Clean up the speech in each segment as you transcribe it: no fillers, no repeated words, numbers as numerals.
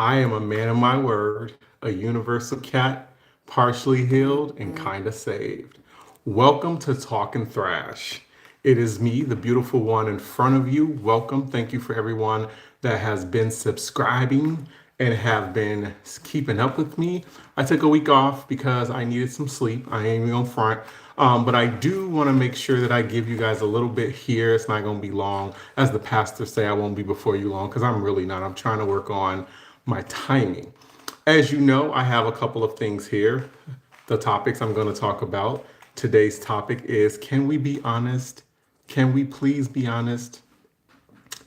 I am a man of my word, a universal cat, partially healed and kinda saved. Welcome to Talkin' Thrash. It is me, the beautiful one in front of you. Welcome. Thank you for everyone that has been subscribing and have been keeping up with me. I took a week off because I needed some sleep. I ain't even gonna front. But I do want to make sure that I give you guys a little bit here. It's not going to be long. As the pastors say, I won't be before you long because I'm really not. I'm trying to work on my timing. As you know, I have a couple of things here. The topics I'm going to talk about. Today's topic is, can we be honest? Can we please be honest?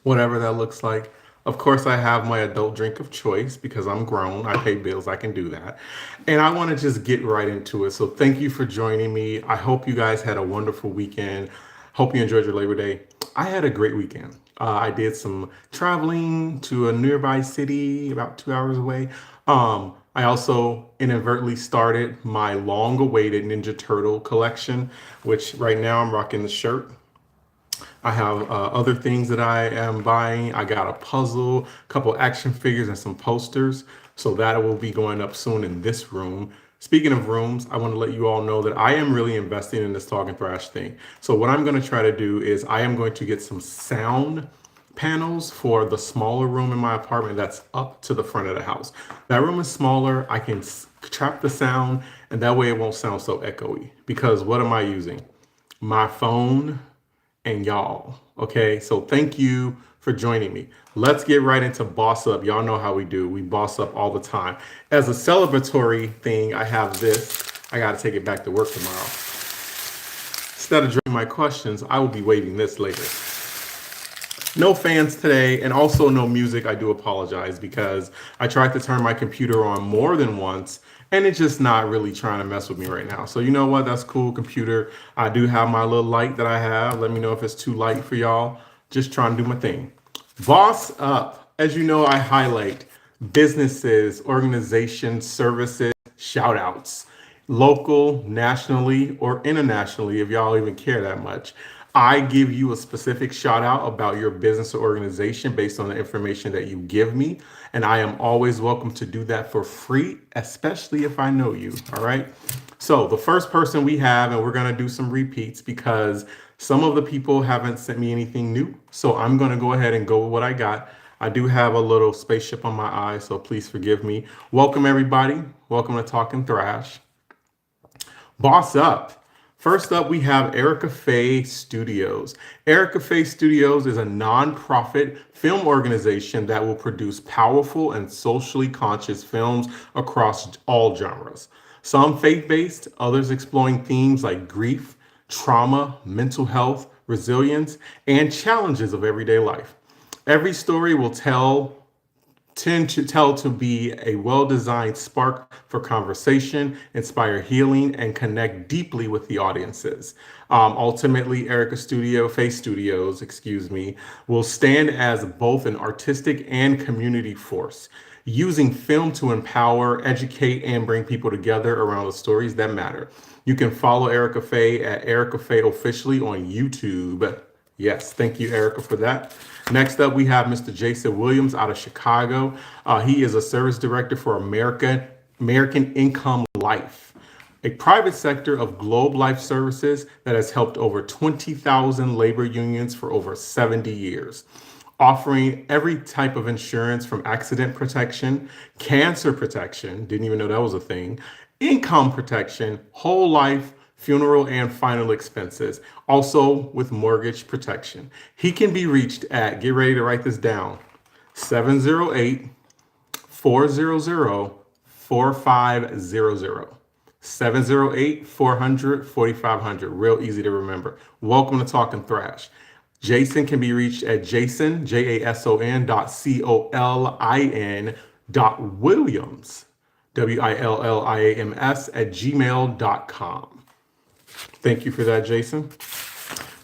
Whatever that looks like. Of course, I have my adult drink of choice because I'm grown. I pay bills. I can do that. And I want to just get right into it. So, thank you for joining me. I hope you guys had a wonderful weekend. Hope you enjoyed your Labor Day. I had a great weekend. I did some traveling to a nearby city about 2 hours away. I also inadvertently started my long awaited Ninja Turtle collection, which right now I'm rocking the shirt. I have other things that I am buying. I got a puzzle, a couple action figures, and some posters. So that will be going up soon in this room. Speaking of rooms, I want to let you all know that I am really investing in this Talking Thrash thing. So what I'm going to try to do is I am going to get some sound panels for the smaller room in my apartment that's up to the front of the house. That room is smaller. I can trap the sound, and that way it won't sound so echoey. Because what am I using? My phone and y'all. Okay, so thank you for joining me. Let's get right into Boss Up. Y'all know how we do. We boss up all the time. As a celebratory thing, I have this. I got to take it back to work tomorrow. Instead of drawing my questions, I will be waiting this later. No fans today, and also no music. I do apologize because I tried to turn my computer on more than once and it's just not really trying to mess with me right now. So you know what? That's cool, computer. I do have my little light that I have. Let me know if it's too light for y'all. Just trying to do my thing. Boss Up. As you know, I highlight businesses, organizations, services, shout outs, local, nationally, or internationally, if y'all even care that much. I give you a specific shout out about your business or organization based on the information that you give me. And I am always welcome to do that for free, especially if I know you. All right. So the first person we have, and we're going to do some repeats because some of the people haven't sent me anything new. So I'm going to go ahead and go with what I got. I do have a little spaceship on my eye, so please forgive me. Welcome, everybody. Welcome to Talking Thrash. Boss Up. First up, we have Erica Faye Studios. Erica Faye Studios is a nonprofit film organization that will produce powerful and socially conscious films across all genres. Some faith-based, others exploring themes like grief, trauma, mental health, resilience, and challenges of everyday life. Every story will tend to tell to be a well-designed spark for conversation, inspire healing, and connect deeply with the audiences. Ultimately, Faith Studios, will stand as both an artistic and community force, using film to empower, educate, and bring people together around the stories that matter. You can follow Erica Faye at Erica Faye Officially on YouTube. Yes, thank you, Erica, for that. Next up, we have Mr. Jason Williams out of Chicago. He is a service director for American Income Life, a private sector of Globe Life Services that has helped over 20,000 labor unions for over 70 years, offering every type of insurance from accident protection, cancer protection, didn't even know that was a thing, income protection, whole life, funeral, and final expenses, also with mortgage protection. He can be reached at, get ready to write this down, 708 400 4500. 708 400 4500. Real easy to remember. Welcome to Talking Thrash. Jason can be reached at Jason, JASON .COLIN.Williams, WILLIAMS at gmail.com. Thank you for that, Jason.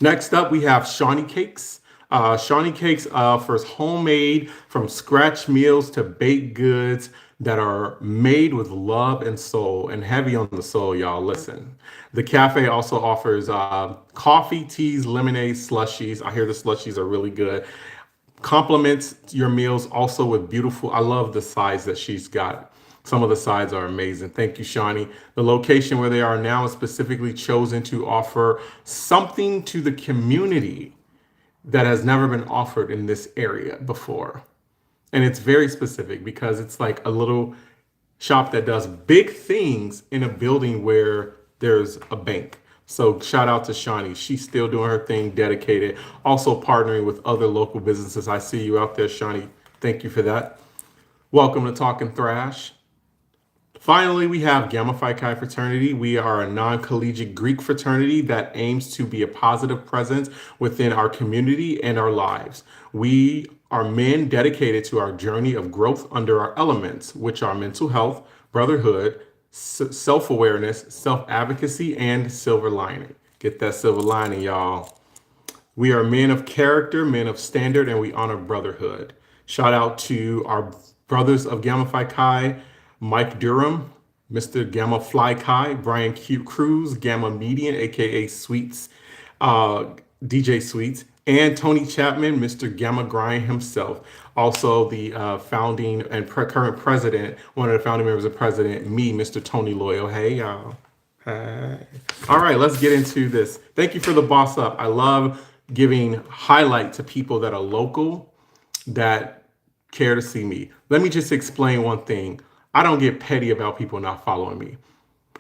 Next up, we have Shawnee Cakes. Shawnee Cakes offers homemade from scratch meals to baked goods that are made with love and soul, and heavy on the soul, y'all. Listen. The cafe also offers coffee, teas, lemonades, slushies. I hear the slushies are really good. Complements your meals also with beautiful. I love the sides that she's got. Some of the sides are amazing. Thank you, Shawnee. The location where they are now is specifically chosen to offer something to the community that has never been offered in this area before. And it's very specific because it's like a little shop that does big things in a building where there's a bank. So shout out to Shawnee. She's still doing her thing, dedicated. Also partnering with other local businesses. I see you out there, Shawnee. Thank you for that. Welcome to Talking Thrash. Finally, we have Gamma Phi Chi fraternity. We are a non-collegiate Greek fraternity that aims to be a positive presence within our community and our lives. We are men dedicated to our journey of growth under our elements, which are mental health, brotherhood, self-awareness, self-advocacy, and silver lining. Get that silver lining, y'all. We are men of character, men of standard, and we honor brotherhood. Shout out to our brothers of Gamma Phi Chi, Mike Durham, Mr. Gamma Fly Chi, Brian Q Cruz, Gamma Median, aka Sweets, uh, DJ Sweets, and Tony Chapman, Mr. Gamma Grind himself. Also, the founding and current president, one of the founding members of president, me, Mr. Toni Loyal. Hey, y'all. Hey. All right, let's get into this. Thank you for the boss up. I love giving highlight to people that are local that care to see me. Let me just explain one thing. I don't get petty about people not following me.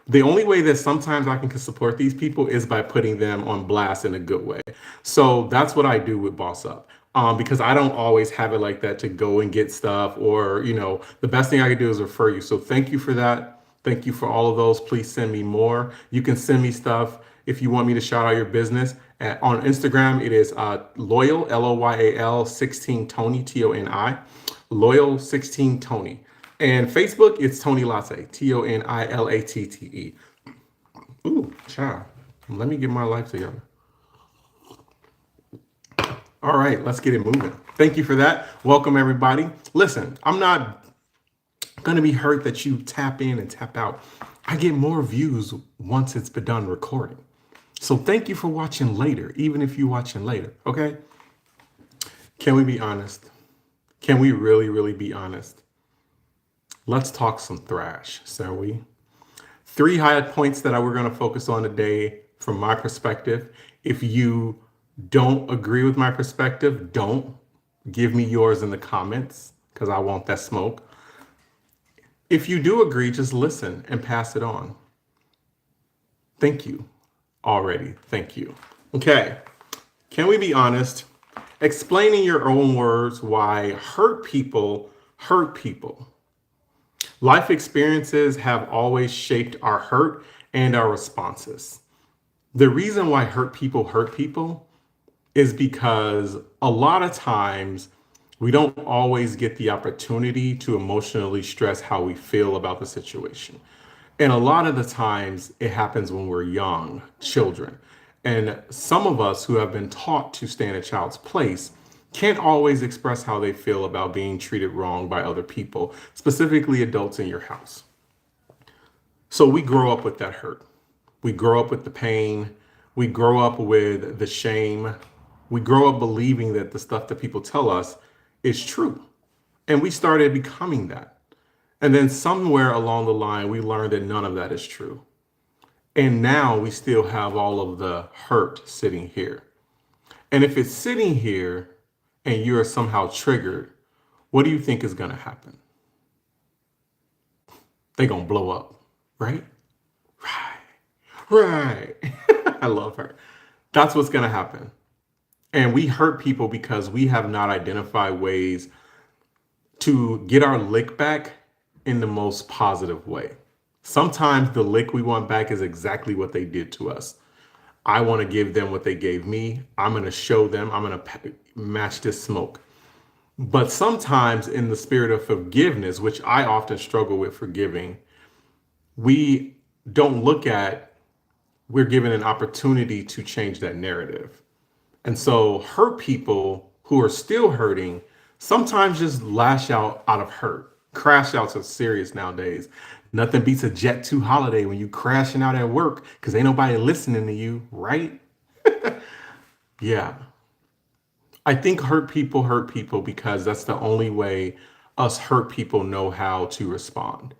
The only way that sometimes I can support these people is by putting them on blast in a good way. So that's what I do with Boss Up. Because I don't always have it like that to go and get stuff, or, the best thing I can do is refer you. So thank you for that. Thank you for all of those. Please send me more. You can send me stuff if you want me to shout out your business. On Instagram, it is Loyal, Loyal 16 Tony, Toni. Loyal 16 Tony. And Facebook, it's Toni Latte, Tonilatte. Ooh, child. Let me get my life together. All right, let's get it moving. Thank you for that. Welcome, everybody. Listen, I'm not going to be hurt that you tap in and tap out. I get more views once it's been done recording. So thank you for watching later, even if you're watching later, okay? Can we be honest? Can we really, really be honest? Let's talk some thrash, shall we? 3 high points that we're going to focus on today from my perspective. If you don't agree with my perspective, don't give me yours in the comments because I want that smoke. If you do agree, just listen and pass it on. Thank you already. Thank you. Okay. Can we be honest? Explain in your own words why hurt people hurt people. Life experiences have always shaped our hurt and our responses. The reason why hurt people is because a lot of times we don't always get the opportunity to emotionally stress how we feel about the situation. And a lot of the times it happens when we're young, children. And some of us who have been taught to stay in a child's place can't always express how they feel about being treated wrong by other people, specifically adults in your house. So we grow up with that hurt. We grow up with the pain. We grow up with the shame. We grow up believing that the stuff that people tell us is true. And we started becoming that. And then somewhere along the line, we learned that none of that is true. And now we still have all of the hurt sitting here. And if it's sitting here and you're somehow triggered, what do you think is going to happen? They're going to blow up, right? Right. I love her. That's what's going to happen. And we hurt people because we have not identified ways to get our lick back in the most positive way. Sometimes the lick we want back is exactly what they did to us. I want to give them what they gave me. I'm going to show them. I'm going to match this smoke. But sometimes in the spirit of forgiveness, which I often struggle with forgiving, we don't look at, we're given an opportunity to change that narrative. And so hurt people who are still hurting sometimes just lash out of hurt. Crash outs are serious nowadays. Nothing beats a Jet 2 holiday when you crashing out at work because ain't nobody listening to you, right? Yeah. I think hurt people because that's the only way us hurt people know how to respond.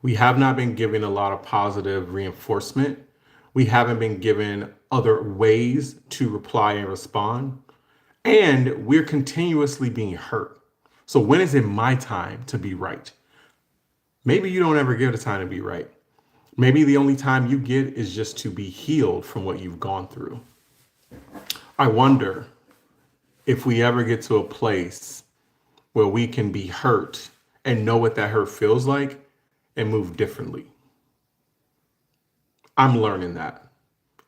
We have not been given a lot of positive reinforcement. We haven't been given other ways to reply and respond. And we're continuously being hurt. So when is it my time to be right? Maybe you don't ever get a time to be right. Maybe the only time you get is just to be healed from what you've gone through. I wonder if we ever get to a place where we can be hurt and know what that hurt feels like and move differently. I'm learning that.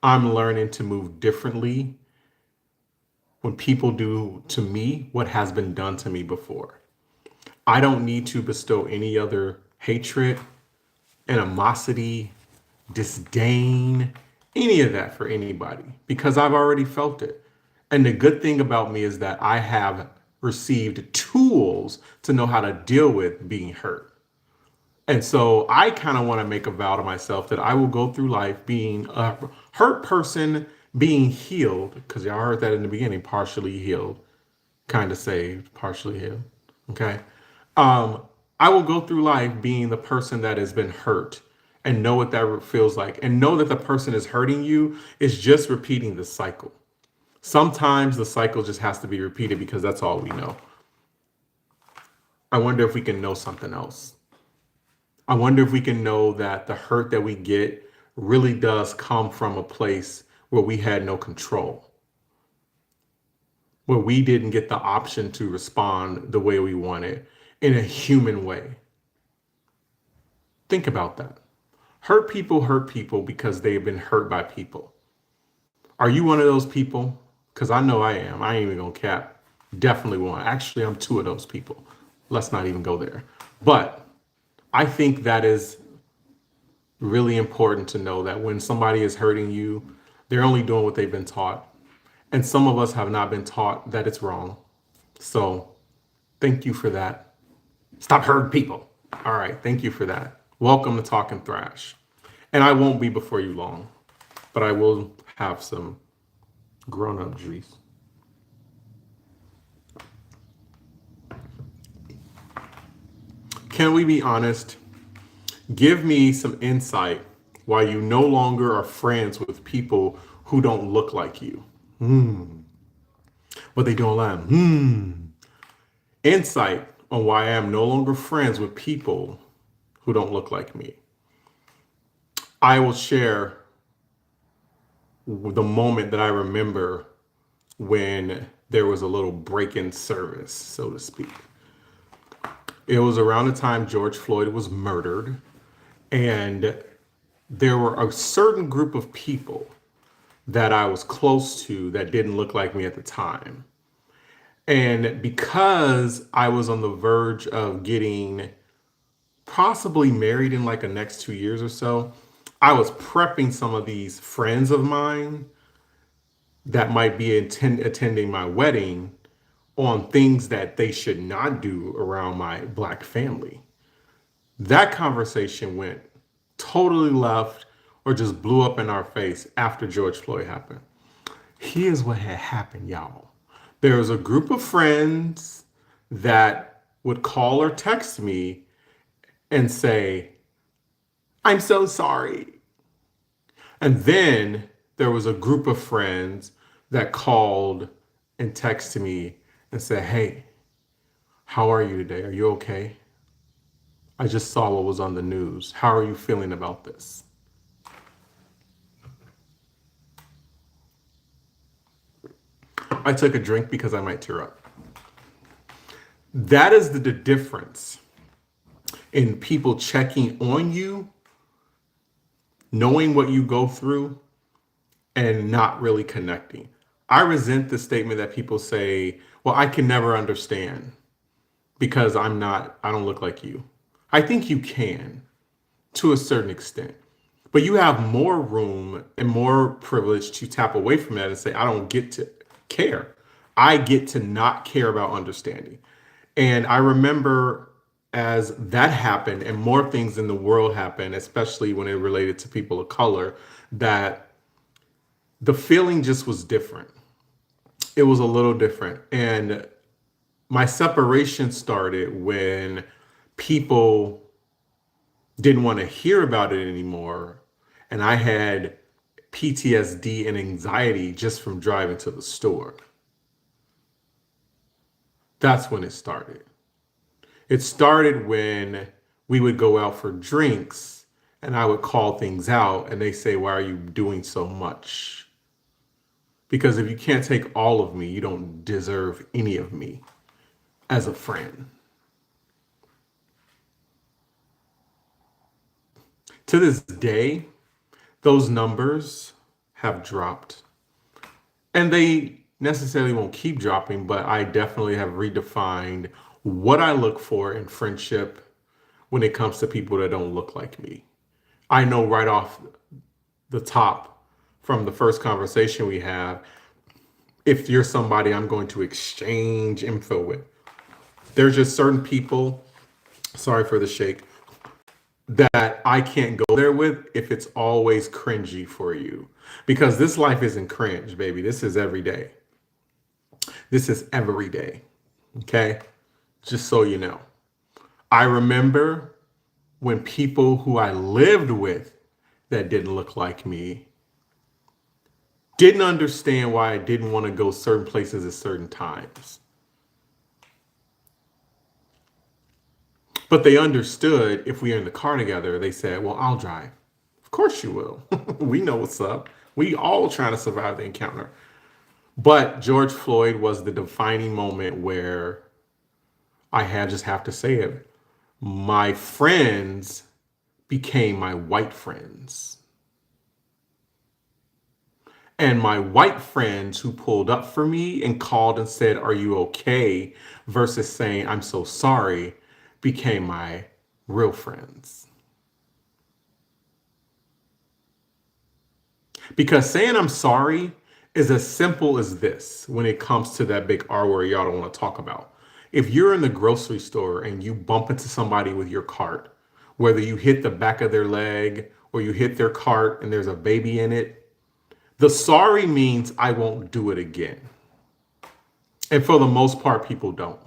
I'm learning to move differently when people do to me what has been done to me before. I don't need to bestow any other hatred, animosity, disdain, any of that for anybody because I've already felt it. And the good thing about me is that I have received tools to know how to deal with being hurt. And so I kind of want to make a vow to myself that I will go through life being a hurt person, being healed, because y'all heard that in the beginning, partially healed, kind of saved, partially healed. Okay. Um, I will go through life being the person that has been hurt and know what that feels like and know that the person is hurting you is just repeating the cycle. Sometimes the cycle just has to be repeated because that's all we know. I wonder if we can know something else. I wonder if we can know that the hurt that we get really does come from a place where we had no control, where we didn't get the option to respond the way we wanted in a human way. Think about that. Hurt people because they've been hurt by people. Are you one of those people? Because I know I am. I ain't even gonna cap. Definitely one. Actually, I'm two of those people. Let's not even go there. But I think that is really important to know that when somebody is hurting you, they're only doing what they've been taught. And some of us have not been taught that it's wrong. So thank you for that. Stop hurting people. All right. Thank you for that. Welcome to Talking Thrash. And I won't be before you long, but I will have some grown up juice. Can we be honest? Give me some insight why you no longer are friends with people who don't look like you. What they do online. Insight on why I am no longer friends with people who don't look like me. I will share the moment that I remember when there was a little break in service, so to speak. It was around the time George Floyd was murdered, and there were a certain group of people that I was close to that didn't look like me at the time. And because I was on the verge of getting possibly married in like the next 2 years or so, I was prepping some of these friends of mine that might be attending my wedding on things that they should not do around my Black family. That conversation went totally left or just blew up in our face after George Floyd happened. Here's what had happened, y'all. There was a group of friends that would call or text me and say, I'm so sorry. And then there was a group of friends that called and texted me and said, hey, how are you today? Are you okay? I just saw what was on the news. How are you feeling about this? I took a drink because I might tear up. That is the difference in people checking on you, knowing what you go through, and not really connecting. I resent the statement that people say, well, I can never understand because I don't look like you. I think you can to a certain extent, but you have more room and more privilege to tap away from that and say, I don't get to care. I get to not care about understanding. And I remember as that happened and more things in the world happened, especially when it related to people of color, that the feeling just was different. it was a little different. And my separation started when people didn't want to hear about it anymore. And I had PTSD and anxiety just from driving to the store. That's when it started. It started when we would go out for drinks and I would call things out and they say, "Why are you doing so much?" Because if you can't take all of me, you don't deserve any of me as a friend. To this day, those numbers have dropped. And they necessarily won't keep dropping, but I definitely have redefined what I look for in friendship when it comes to people that don't look like me. I know right off the top from the first conversation we have if you're somebody I'm going to exchange info with. There's just certain people, sorry for the shake, that I can't go there with if it's always cringy for you. Because this life isn't cringe, baby. This is every day. This is every day. Okay? Just so you know. I remember when people who I lived with that didn't look like me didn't understand why I didn't want to go certain places at certain times. But they understood if we are in the car together, they said, "Well, I'll drive." Of course you will. We know what's up. We all trying to survive the encounter. But George Floyd was the defining moment where just have to say it. My friends became my white friends. And my white friends who pulled up for me and called and said, "Are you okay?" versus saying, "I'm so sorry," became my real friends. Because saying I'm sorry is as simple as this when it comes to that big R word y'all don't want to talk about. If you're in the grocery store and you bump into somebody with your cart, whether you hit the back of their leg or you hit their cart and there's a baby in it, the sorry means I won't do it again. And for the most part, people don't.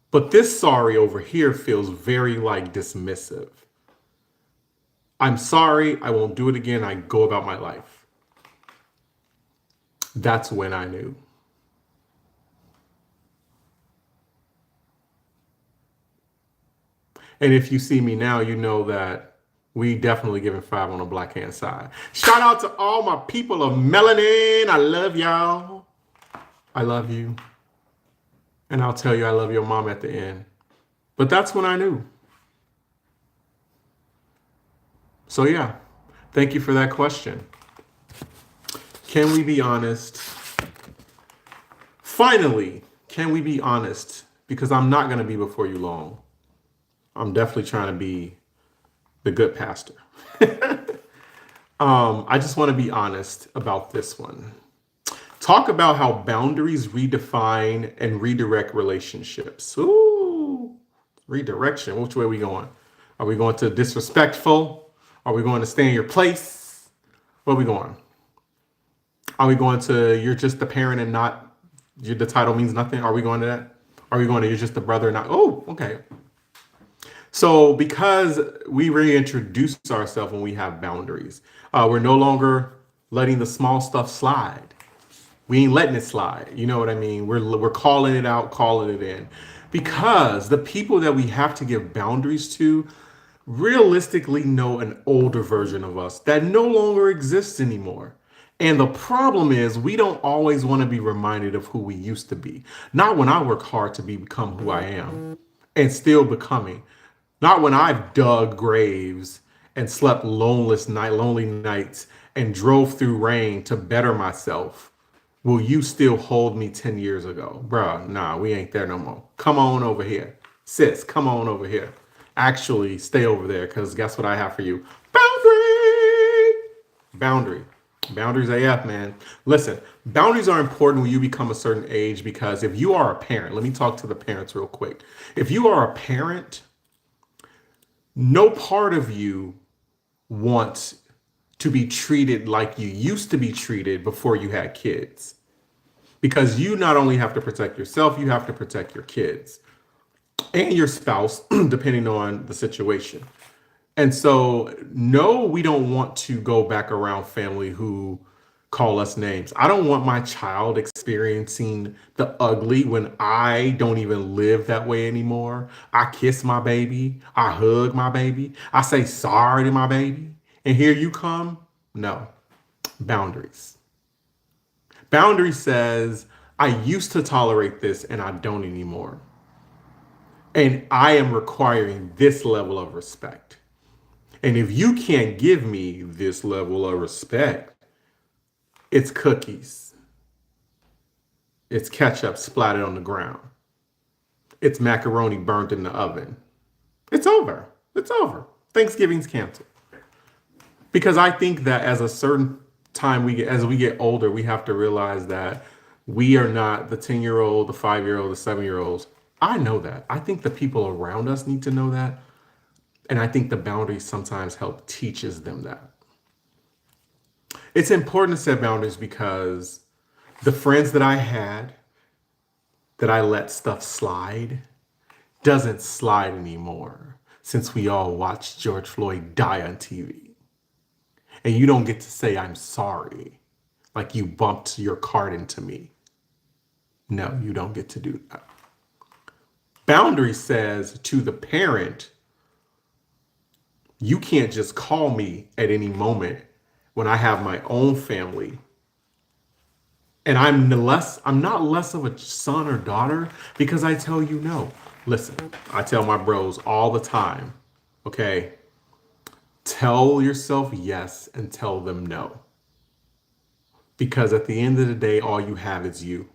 But this sorry over here feels very like dismissive. I'm sorry, I won't do it again. I go about my life. That's when I knew. And if you see me now, you know that we definitely giving five on the black hand side. Shout out to all my people of melanin. I love y'all. I love you. And I'll tell you I love your mom at the end. But that's when I knew. So yeah, thank you for that question. Can we be honest? Finally, can we be honest? Because I'm not going to be before you long. I'm definitely trying to be the good pastor. I just want to be honest about this one. Talk about how boundaries redefine and redirect relationships. Ooh, redirection. Which way are we going? Are we going to disrespectful? Are we going to stay in your place? Where are we going? Are we going to you're just the parent and not the title means nothing? Are we going to that? Are we going to you're just the brother and not? Oh, okay. So because we reintroduce ourselves when we have boundaries, we're no longer letting the small stuff slide. We ain't letting it slide. You know what I mean? We're calling it out, calling it in. Because the people that we have to give boundaries to realistically know an older version of us that no longer exists anymore. And the problem is we don't always want to be reminded of who we used to be. Not when I work hard to become who I am and still becoming. Not when I've dug graves and slept lonely nights and drove through rain to better myself. Will you still hold me 10 years ago? Bruh, nah, we ain't there no more. Come on over here. Sis, come on over here. Actually, stay over there because guess what I have for you? Boundary! Boundary. Boundaries AF, man. Listen, boundaries are important when you become a certain age because if you are a parent, let me talk to the parents real quick. If you are a parent, no part of you wants to be treated like you used to be treated before you had kids. Because you not only have to protect yourself, you have to protect your kids and your spouse, depending on the situation. And so, no, we don't want to go back around family who call us names. I don't want my child experiencing the ugly when I don't even live that way anymore. I kiss my baby, I hug my baby, I say sorry to my baby, and here you come. No, boundaries. Boundary says, I used to tolerate this and I don't anymore. And I am requiring this level of respect. And if you can't give me this level of respect, it's cookies. It's ketchup splattered on the ground. It's macaroni burnt in the oven. It's over. It's over. Thanksgiving's canceled. Because I think that as a certain time as we get older, we have to realize that we are not the 10-year-old, the 5-year-old, the 7-year-olds. I know that. I think the people around us need to know that. And I think the boundaries sometimes help teaches them that. It's important to set boundaries because the friends that I had that I let stuff slide doesn't slide anymore since we all watched George Floyd die on TV. And you don't get to say, I'm sorry, like you bumped your card into me. No, you don't get to do that. Boundary says to the parent, you can't just call me at any moment when I have my own family. And I'm not less of a son or daughter because I tell you no. Listen, I tell my bros all the time, okay? Tell yourself yes and tell them no. Because at the end of the day, all you have is you.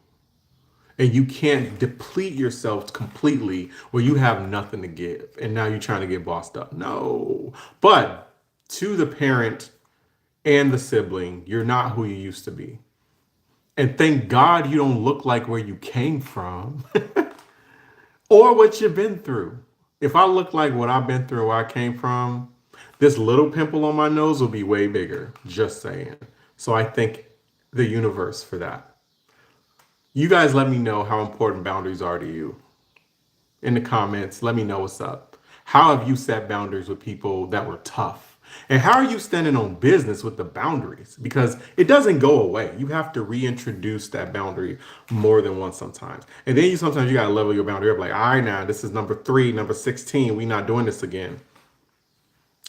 And you can't deplete yourself completely where you have nothing to give. And now you're trying to get bossed up. No. But to the parent and the sibling, you're not who you used to be. And thank God you don't look like where you came from or what you've been through. If I look like what I've been through, where I came from, this little pimple on my nose will be way bigger. Just saying. So I thank the universe for that. You guys let me know how important boundaries are to you. In the comments, let me know what's up. How have you set boundaries with people that were tough? And how are you standing on business with the boundaries? Because it doesn't go away. You have to reintroduce that boundary more than once sometimes. And then sometimes you got to level your boundary up like, all right, now this is number 3, number 16. We not doing this again.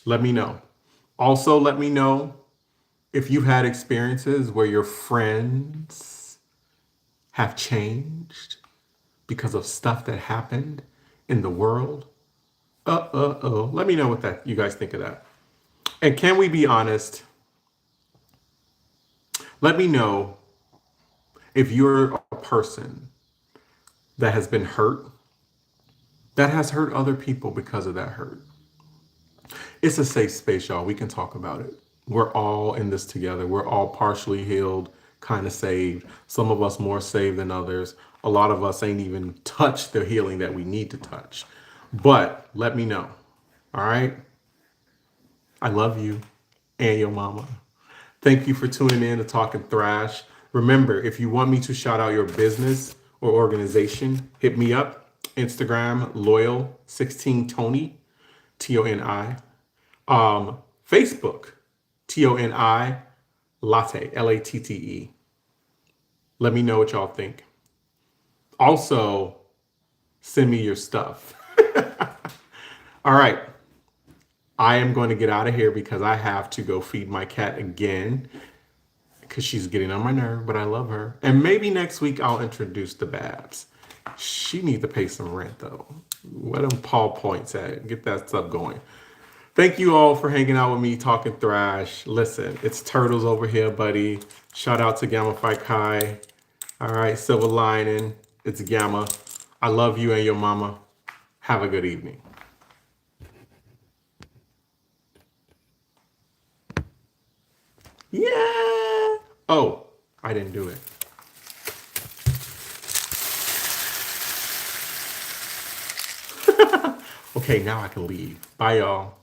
Let me know. Also, let me know if you've had experiences where your friends have changed because of stuff that happened in the world. Let me know what that you guys think of that. And can we be honest? Let me know if you're a person that has been hurt, that has hurt other people because of that hurt. It's a safe space, y'all. We can talk about it. We're all in this together. We're all partially healed, kind of saved. Some of us more saved than others. A lot of us ain't even touched the healing that we need to touch. But let me know. All right? I love you and your mama. Thank you for tuning in to Talking Thrash. Remember, if you want me to shout out your business or organization, hit me up. Instagram, Loyal16Toni, Toni. Facebook, Toni Latte, Latte. Let me know what y'all think. Also, send me your stuff. All right. I am going to get out of here because I have to go feed my cat again because she's getting on my nerve, but I love her. And maybe next week I'll introduce the Babs. She needs to pay some rent though. Where them Paul points at? Get that stuff going. Thank you all for hanging out with me, Talking Thrash. Listen, it's Turtles over here, buddy. Shout out to Gamma Phi Chi. All right, Silver Lining. It's Gamma. I love you and your mama. Have a good evening. Yeah. Oh, I didn't do it. Okay, now I can leave. Bye, y'all.